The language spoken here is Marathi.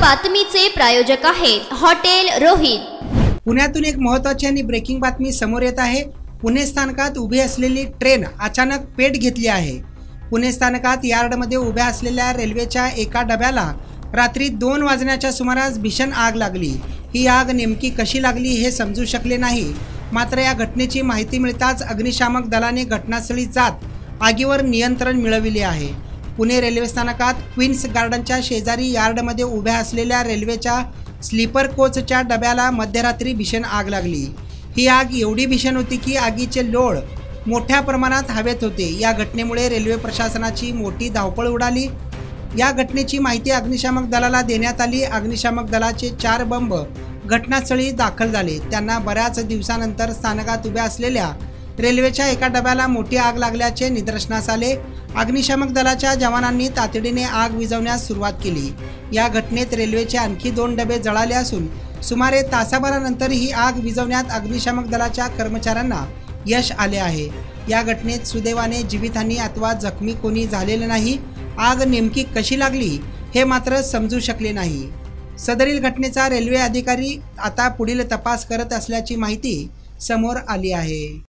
बातमीचे प्रायोजक आहेत हॉटेल रोहित। पुण्यातून एक महत्त्वाची आणि ब्रेकिंग बातमी समोर येत आहे। पुणे स्थानकात उभी असलेली ट्रेन अचानक पेट घेतली आहे। पुणे स्थानकात यार्डमध्ये उभ्या असलेल्या रेल्वेच्या एका डब्याला रात्री 2 वाजण्याच्या सुमारास भीषण आग लागली। ही आग नेमकी कशी लागली हे समजू शकले नाही। मात्र या घटनेची माहिती मिळताच अग्निशामक दलाने घटनास्थळी जात आगीवर नियंत्रण मिळविले आहे। पुणे रेल्वे स्थानकात क्वीन्स गार्डनच्या शेजारी यार्डमध्ये उभ्या असलेल्या रेल्वेच्या स्लीपर कोचच्या डब्याला मध्यरात्री भीषण आग लागली। ही आग एवढी भीषण होती की आगीचे लोळ मोठ्या प्रमाणात हवेत होते। या घटनेमुळे रेल्वे प्रशासनाची मोठी धावपळ उडाली। या घटनेची माहिती अग्निशामक दलाला देण्यात आली। अग्निशामक दलाचे 4 बंब घटनास्थळी दाखल झाले। त्यांना बऱ्याच दिवसानंतर स्थानकात उभ्या असलेल्या रेल्वेच्या एका डब्याला मोठी आग लागल्याचे निदर्शनास आले। अग्निशामक दलाच्या जवानांनी तातडीने आग विझवण्यास सुरुवात केली। या घटनेत रेल्वेचे आणखी 2 डबे जळाले असून सुमारे तासाभरानंतर ही आग विझवण्यात अग्निशामक दलाच्या कर्मचाऱ्यांना यश आले आहे। या घटनेत सुदैवाने जीवितहानी अथवा जखमी कोणी झालेले नाही। आग नेमकी कशी लागली हे मात्र समजू शकले नाही। सदरील घटनेचा रेल्वे अधिकारी आता पुढील तपास करत असल्याची माहिती समोर आली आहे।